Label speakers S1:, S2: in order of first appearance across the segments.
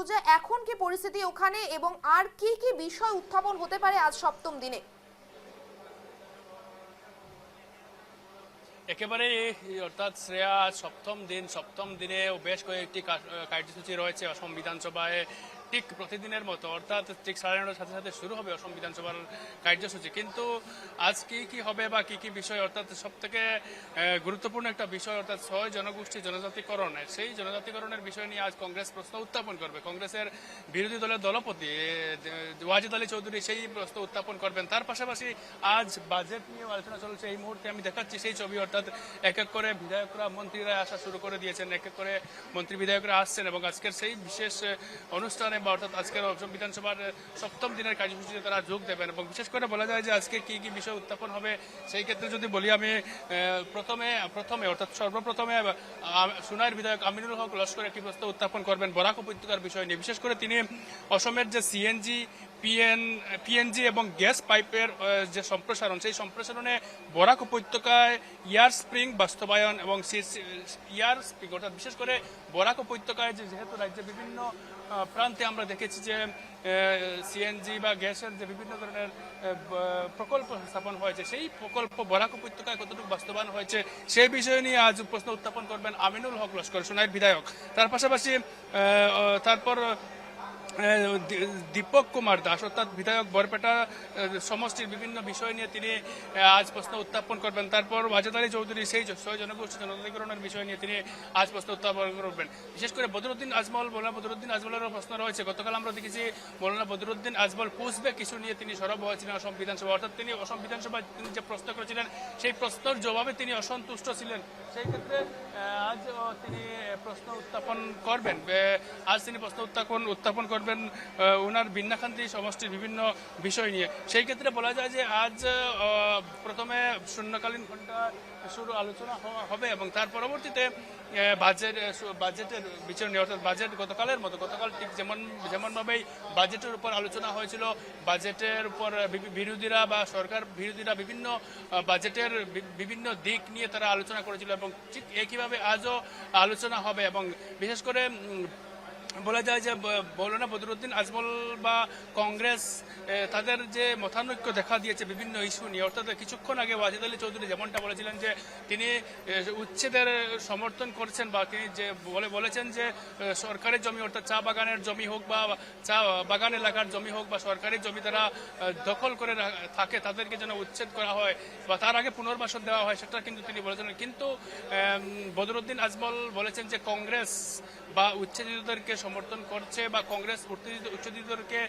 S1: যে এখন কি পরিস্থিতি ওখানে এবং আর কি কি বিষয় উত্থাপন হতে পারে আজ সপ্তম দিনে?
S2: একেবারে অর্থাৎ শ্রেয়া সপ্তম দিনে বেশ কয়েকটি কার্যসূচি রয়েছে অসম বিধানসভায়। ঠিক প্রতিদিনের মতো অর্থাৎ ঠিক 9:30টার সাথে সাথে শুরু হবে অসম বিধানসভার কার্যসূচি। কিন্তু আজ কি হবে বা কি বিষয়, অর্থাৎ সব থেকে গুরুত্বপূর্ণ একটা বিষয় অর্থাৎ 6 জনগোষ্ঠী জনজাতিকরণ, সেই জনজাতিকরণের বিষয় নিয়ে আজ কংগ্রেস প্রশ্ন উত্থাপন করবে। কংগ্রেসের বিরোধী দলের দলপতি ওয়াজিদ আলী চৌধুরী সেই প্রশ্ন উত্থাপন করবেন। তার পাশাপাশি আজ বাজেট নিয়ে আলোচনা চলছে। এই মুহূর্তে আমি দেখাচ্ছি সেই ছবি, অর্থাৎ এক এক করে বিধায়করা মন্ত্রীরা আসা শুরু করে দিয়েছেন, এক এক করে মন্ত্রী বিধায়করা আসছেন এবং আজকের সেই বিশেষ অনুষ্ঠানে বা অর্থাৎ আজকের অসম বিধানসভার সপ্তম দিনের কার্যসূচিতে তারা যোগ দেবেন। এবং বিশেষ করে বলা যায় যে আজকে কি বিষয় উত্থাপন হবে সেই ক্ষেত্রে যদি বলি আমি, প্রথমে অর্থাৎ সর্বপ্রথমে সুনাইয়ের বিধায়ক আমিনুল হক লস্কর একটি প্রস্তাব উত্থাপন করবেন বরাক উপত্যকার বিষয় নিয়ে। বিশেষ করে তিনি অসমের যে সিএনজি পিএনজি এবং গ্যাস পাইপের যে সম্প্রসারণ, সেই সম্প্রসারণে বরাক উপত্যকায় ইয়ার স্প্রিং বাস্তবায়ন এবং ইয়ার স্প্রিং অর্থাৎ বিশেষ করে বরাক উপত্যকায় যেহেতু রাজ্যের বিভিন্ন প্রান্তে আমরা দেখেছি যে সিএনজি বা গ্যাসের যে বিভিন্ন ধরনের প্রকল্প স্থাপন হয়েছে, সেই প্রকল্প বরাক উপত্যকায় কতটুকু বাস্তবায়ন হয়েছে সেই বিষয় নিয়ে আজ প্রশ্ন উত্থাপন করবেন আমিনুল হক লস্কর, সোনাইয়ের বিধায়ক। তার পাশাপাশি তারপর দীপক কুমার দাস অর্থাৎ বিধায়ক বরপেটা সমষ্টির বিভিন্ন বিষয় নিয়ে তিনি আজ প্রশ্ন উত্থাপন করবেন। তারপর ওয়াজিদ আলী চৌধুরী সেই 6 জনগোষ্ঠী জনজাতিকরণের বিষয় নিয়ে তিনি আজ প্রশ্ন উত্থাপন করবেন। বিশেষ করে মৌলানা বদরুদ্দিন আজমলেরও প্রশ্ন রয়েছে। গতকাল আমরা দেখেছি মৌলানা বদরুদ্দিন আজমল পুষবে কিছু নিয়ে তিনি সরব হয়েছিলেন অসম বিধানসভা, অর্থাৎ তিনি অসম বিধানসভায় তিনি যে প্রশ্ন করেছিলেন সেই প্রশ্নের জবাবে তিনি অসন্তুষ্ট ছিলেন। সেই ক্ষেত্রে আজ তিনি প্রশ্ন উত্থাপন করবেন। উত্থাপন করবেন ওনার বিন্যাখান্তি সমষ্টির বিভিন্ন বিষয় নিয়ে। সেই ক্ষেত্রে বলা যায় যে আজ প্রথমে শূন্যকালীন ঘণ্টা শুরু আলোচনা হবে এবং তার পরবর্তীতে বাজেটের বিচার নিয়ে, অর্থাৎ বাজেট গতকাল ঠিক যেমনভাবেই বাজেটের উপর আলোচনা হয়েছিল, বাজেটের উপর বিরোধীরা বা সরকার বিরোধীরা বিভিন্ন বাজেটের বিভিন্ন দিক নিয়ে তারা আলোচনা করেছিল এবং ঠিক একইভাবে আজও আলোচনা হবে। এবং বিশেষ করে বলা যায় যে মৌলানা বদরুদ্দিন আজমল বা কংগ্রেস তাদের যে মতানৈক্য দেখা দিয়েছে বিভিন্ন ইস্যু নিয়ে, অর্থাৎ কিছুক্ষণ আগে ওয়াজিদ আলী চৌধুরী যেমনটা বলেছিলেন যে তিনি উচ্ছেদের সমর্থন করছেন বা তিনি যে বলেছেন যে সরকারের জমি অর্থাৎ চা বাগানের জমি হোক বা চা বাগান এলাকার জমি হোক বা সরকারি জমি তারা দখল করে থাকে তাদেরকে যেন উচ্ছেদ করা হয় বা তার আগে পুনর্বাসন দেওয়া হয়, সেটা কিন্তু তিনি বলেছেন। কিন্তু বদরুদ্দিন আজমল বলেছেন যে কংগ্রেস বা উচ্ছেদিতদেরকে সমর্থন করছে বা কংগ্রেস উচ্ছেদিতদেরকে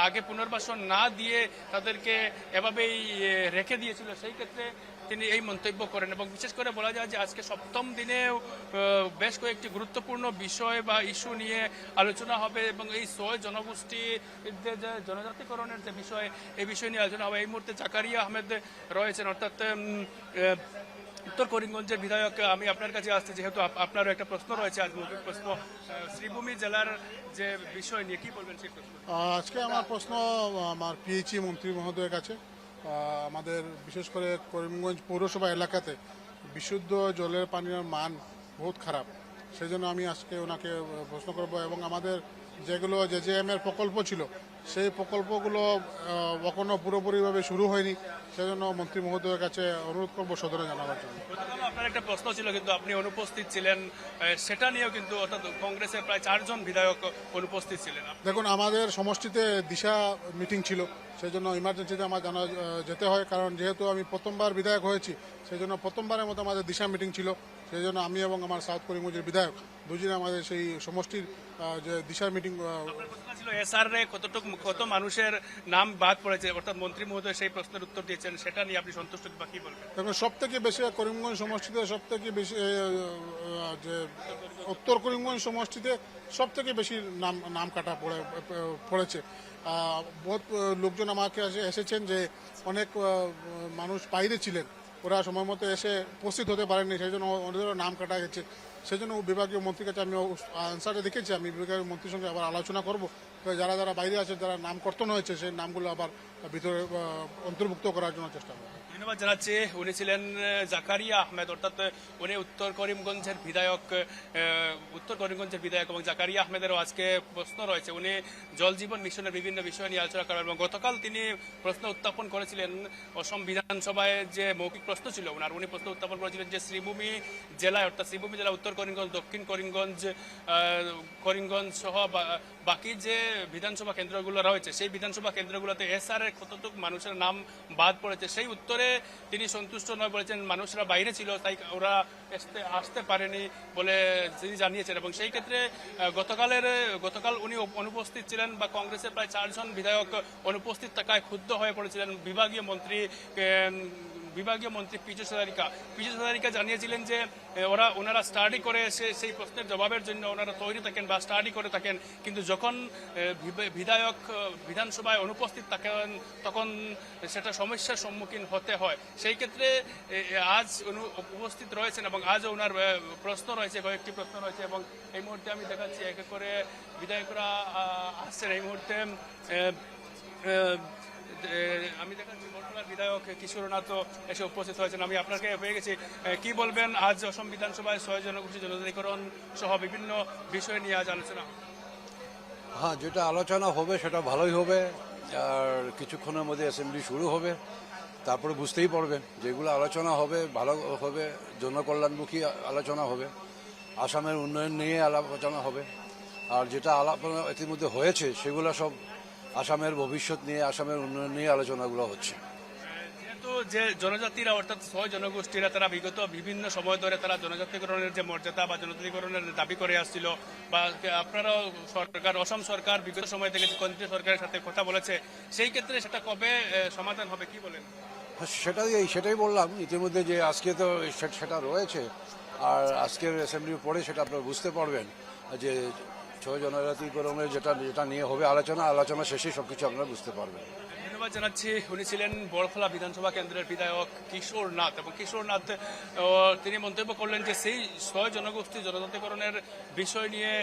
S2: আগে পুনর্বাসন না দিয়ে তাদেরকে এভাবেই রেখে দিয়েছিল। সেই ক্ষেত্রে তিনি এই মন্তব্য করেন এবং বিশেষ করে বলা যায় যে আজকে সপ্তম দিনেও বেশ কয়েকটি গুরুত্বপূর্ণ বিষয় বা ইস্যু নিয়ে আলোচনা হবে এবং এই 6 জনগোষ্ঠীর যে জনজাতিকরণের যে বিষয়, এই বিষয় নিয়ে আলোচনা হবে। এই মুহূর্তে জাকারিয়া আহমেদ রয়েছেন, অর্থাৎ উত্তর করিমগঞ্জের বিধায়ক। আমি আপনার কাছে আসছি যেহেতু আপনারও একটা প্রশ্ন রয়েছে, আজ মৌখিক প্রশ্ন শ্রীভূমি জেলার যে বিষয় নিয়ে কি বলবেন সেই প্রশ্ন।
S3: আজকে আমার প্রশ্ন আমার পিএইচই মন্ত্রী মহোদয়ের কাছে। আমাদের বিশেষ করে করিমগঞ্জ পৌরসভা এলাকাতে বিশুদ্ধ জলের পানীয় মান বহুত খারাপ, সেই জন্য আমি আজকে ওনাকে প্রশ্ন করব এবং আমাদের যেগুলো জেজেএম এর প্রকল্প ছিল সেই প্রকল্পগুলো এখনও পুরোপুরিভাবে শুরু হয়নি, সেজন্য মন্ত্রী মহোদয়ের কাছে অনুরোধ করবো সদরে জানাবার জন্য।
S2: আপনার একটা প্রশ্ন ছিল কিন্তু আপনি অনুপস্থিত ছিলেন, সেটা নিয়েও কিন্তু অর্থাৎ কংগ্রেসের প্রায় 4 জন বিধায়ক অনুপস্থিত ছিলেন।
S3: দেখুন, আমাদের সমষ্টিতে দিশা মিটিং ছিল, সেই জন্য ইমার্জেন্সিতে আমার যেতে হয়, কারণ যেহেতু আমি প্রথমবার বিধায়ক হয়েছি সেই জন্য প্রথমবারের মতো আমাদের দিশা মিটিং ছিল। সেই জন্য আমি এবং আমার সাউথ করিমগঞ্জের বিধায়ক দুজনে আমাদের সেই সমষ্টির যে দিশার মিটিং
S2: ছিল। এসআরএ কত মানুষের নাম বাদ পড়েছে, অর্থাৎ মন্ত্রী মহোদয় সেই প্রশ্নের উত্তর দিয়েছেন, সেটা নিয়ে আপনি সন্তুষ্ট বা কি বলবেন?
S3: দেখুন, সব থেকে বেশি করিমগঞ্জ সমষ্টিতে সব থেকে বেশি যে উত্তর করিমগঞ্জ সমষ্টিতে সব থেকে বেশি নাম কাটা পড়েছে। বহুত লোকজন আমাকে এসেছেন যে অনেক মানুষ বাইরে ছিলেন, ওরা সময় মতো এসে উপস্থিত হতে পারেননি, সেই জন্য ওদেরও নাম কাটা গেছে। সেই জন্য বিভাগীয় মন্ত্রীর কাছে আমি আনসারটা দেখেছি, আমি বিভাগীয় মন্ত্রীর সঙ্গে আবার আলোচনা করব, যারা যারা বাইরে আছে, যারা নাম কর্তন হয়েছে সেই নামগুলো আবার ভিতরে অন্তর্ভুক্ত করার জন্য চেষ্টা করব।
S2: ধন্যবাদ জানাচ্ছি। উনি ছিলেন জাকারিয়া আহমেদ, অর্থাৎ উনি উত্তর করিমগঞ্জের বিধায়ক এবং জাকারিয়া আহমেদেরও আজকে প্রশ্ন রয়েছে। উনি জল জীবন মিশনের বিভিন্ন বিষয় নিয়ে আলোচনা করেন এবং গতকাল তিনি প্রশ্ন উত্থাপন করেছিলেন অসম বিধানসভায় যে মৌখিক প্রশ্ন ছিল উনি প্রশ্ন উত্থাপন করেছিলেন যে শ্রীভূমি জেলায়, অর্থাৎ শ্রীভূমি জেলা, উত্তর করিমগঞ্জ, দক্ষিণ করিমগঞ্জ সহ বাকি যে বিধানসভা কেন্দ্রগুলো রয়েছে সেই বিধানসভা কেন্দ্রগুলোতে এসআর এর কতটুকু মানুষের নাম বাদ পড়েছে, সেই উত্তরে তিনি সন্তুষ্ট নয়, বলেছেন মানুষরা বাইরে ছিল তাই ওরা আসতে পারেনি বলে তিনি জানিয়েছেন। এবং সেই ক্ষেত্রে গতকাল উনি অনুপস্থিত ছিলেন বা কংগ্রেসের প্রায় 4 জন বিধায়ক অনুপস্থিত থাকায় ক্ষুব্ধ হয়ে পড়েছিলেন বিভাগীয় মন্ত্রী পীযূষ হাজারিকা জানিয়েছিলেন যে ওনারা স্টাডি করে এসে সেই প্রশ্নের জবাবের জন্য ওনারা তৈরি থাকেন বা স্টাডি করে থাকেন, কিন্তু যখন বিধায়ক বিধানসভায় অনুপস্থিত থাকেন তখন সেটা সমস্যার সম্মুখীন হতে হয়। সেই ক্ষেত্রে আজ উপস্থিত রয়েছেন এবং আজও ওনার প্রশ্ন রয়েছে, কয়েকটি প্রশ্ন রয়েছে এবং এই মুহূর্তে আমি দেখাচ্ছি এক এক করে বিধায়করা আসছেন। এই মুহূর্তে আমি দেখাচ্ছি বর্তমান বিধায়ক কিশোরনাথও এসে উপস্থিত হয়েছেন। আমি আপনাকে পেয়ে গেছি, কি বলবেন আজ অসম বিধানসভায় 6 জনগোষ্ঠী জনজাতিকরণ সহ বিভিন্ন বিষয় নিয়ে আজ আলোচনা?
S4: হ্যাঁ, যেটা আলোচনা হবে সেটা ভালোই হবে, আর কিছুক্ষণের মধ্যে অ্যাসেম্বলি শুরু হবে, তারপরে বুঝতেই পারবেন যেগুলো আলোচনা হবে ভালো হবে, জনকল্যাণমুখী আলোচনা হবে, আসামের উন্নয়ন নিয়ে আলোচনা হবে, আর যেটা আলোচনা ইতিমধ্যে হয়েছে সেগুলো সব আসামের ভবিষ্যৎ নিয়ে, আসামের উন্নয়ন নিয়ে আলোচনাগুলো হচ্ছে।
S2: যেহেতু যে জনজাতিরা অর্থাৎ 6 জনগোষ্ঠীরা তারা বিগত বিভিন্ন সময় ধরে তারা জনজাতিকরণের যে মর্যাদা বা জনজাতিকরণের দাবি করে আসছিল, বা আপনারাও অসম সরকার বিগত সময় থেকে কেন্দ্রীয় সরকারের সাথে কথা বলেছে, সেই ক্ষেত্রে সেটা কবে সমাধান হবে কি বলেন?
S4: সেটাই বললাম ইতিমধ্যে যে আজকে তো সেটা রয়েছে, আর আজকের অ্যাসেম্বলির পরে সেটা আপনারা বুঝতে পারবেন যে 6 জনজাতিকরণের যেটা নিয়ে হবে আলোচনা শেষে সবকিছু আপনারা বুঝতে পারবেন।
S2: ধন্যবাদ জানাচ্ছি। উনি ছিলেন বড়খলা বিধানসভা কেন্দ্রের বিধায়ক কিশোরনাথ এবং কিশোরনাথ তিনি মন্তব্য করলেন যে সেই 6 জনগোষ্ঠী জনজাতিকরণের বিষয় নিয়ে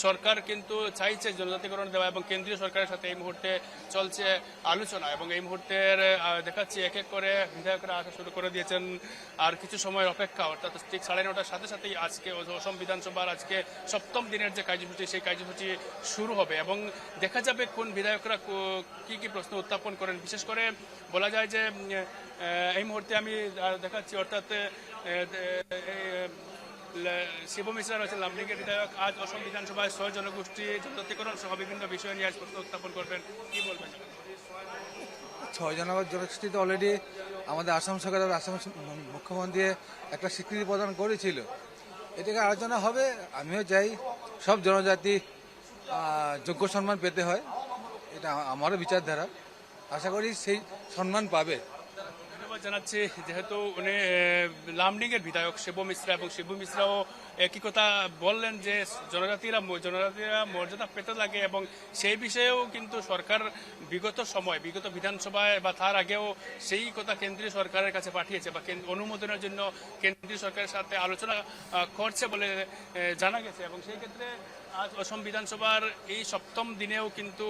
S2: সরকার কিন্তু চাইছে জনজাতিকরণ দেওয়া এবং কেন্দ্রীয় সরকারের সাথে এই মুহূর্তে চলছে আলোচনা এবং এই মুহূর্তের দেখাচ্ছি এক এক করে বিধায়করা আসা শুরু করে দিয়েছেন। আর কিছু সময়ের অপেক্ষা, অর্থাৎ ঠিক 9:30টার সাথে সাথেই আজকে অসম বিধানসভার আজকে 7ম দিনের যে কার্যসূচি সেই কার্যসূচি শুরু হবে এবং দেখা যাবে কোন বিধায়করা কি প্রশ্ন উত্থাপন করেন। বিশেষ করে বলা যায় যে এই মুহূর্তে আমি দেখাচ্ছি, অর্থাৎ শিবু মিশ্রা রয়েছেন লামডিংয়ের বিধায়ক, আজ অসম বিধানসভায় 6 জনগোষ্ঠী জনজাতিকরণ সহ বিভিন্ন বিষয় নিয়ে আজ প্রশ্ন উত্থাপন করবেন, কি বলবেন?
S5: 6 জনগোষ্ঠী তো অলরেডি আমাদের আসাম সরকার, আসাম মুখ্যমন্ত্রী একটা স্বীকৃতি প্রদান করেছিল, এটাকে আলোচনা হবে। আমিও চাই সব জনজাতি যোগ্য সম্মান পেতে হয়, এটা আমারও বিচারধারা, আশা করি সেই সম্মান পাবে।
S2: ধন্যবাদ জানাচ্ছি। যেহেতু উনি লামডিংয়ের বিধায়ক শিবু মিশ্রা এবং শিবু মিশ্রাও একই কথা বললেন যে জনজাতিরা মর্যাদা পেতে লাগে এবং সেই বিষয়েও কিন্তু সরকার বিগত বিধানসভায় বা তার আগেও সেই কথা কেন্দ্রীয় সরকারের কাছে পাঠিয়েছে বা অনুমোদনের জন্য কেন্দ্রীয় সরকারের সাথে আলোচনা করছে বলে জানা গেছে এবং সেই ক্ষেত্রে আজ অসম বিধানসভার এই 7ম দিনেও কিন্তু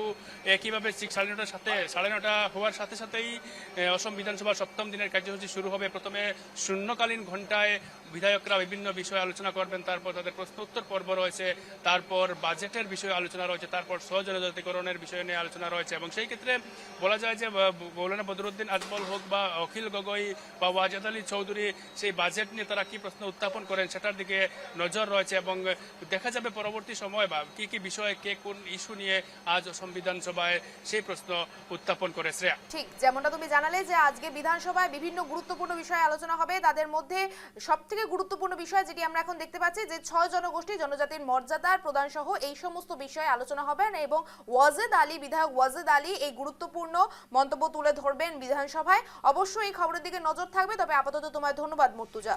S2: একইভাবে ঠিক 9:30 হওয়ার সাথে সাথেই অসম বিধানসভার 7ম দিনের কার্যসূচি শুরু হবে। প্রথমে শূন্যকালীন ঘণ্টায় বিধায়করা বিভিন্ন বিষয়ে আলোচনা করবেন, তারপর তাদের প্রশ্ন উত্তর পর্ব রয়েছে, তারপর বাজেটের বিষয়ে আলোচনা রয়েছে, তারপর জনজাতিকরণের বিষয় নিয়ে আলোচনা রয়েছে এবং সেই ক্ষেত্রে বলা যায় যে মৌলানা বদরুদ্দিন আজমল হোক বা অখিল গগৈ বা ওয়াজেদ আলী চৌধুরী সেই বাজেট নিয়ে তারা কি প্রশ্ন উত্থাপন করেন সেটার দিকে নজর রয়েছে এবং দেখা যাবে পরবর্তী সময় বা কি বিষয়ে কে কোন ইস্যু নিয়ে আজ অসম বিধানসভায় সেই প্রশ্ন উত্থাপন করে। শ্রেয়া,
S1: ঠিক যেমনটা তুমি জানালে যে আজকে বিধানসভায় বিভিন্ন গুরুত্বপূর্ণ বিষয়ে আলোচনা হবে, তাদের মধ্যে সবথেকে গুরুত্বপূর্ণ বিষয় যেটি আমরা এখন দেখতে পাচ্ছি যে 6 জনগোষ্ঠী জনজাতির মর্যাদার প্রদান সহ এই সমস্ত বিষয়ে আলোচনা হবে এবং বিধায়ক ওয়াজেদ আলী এই গুরুত্বপূর্ণ মন্তব্য তুলে ধরবেন বিধানসভায়। অবশ্যই এই খবরের দিকে নজর থাকবে। তবে আপাতত তোমায় ধন্যবাদ মুর্তুজা।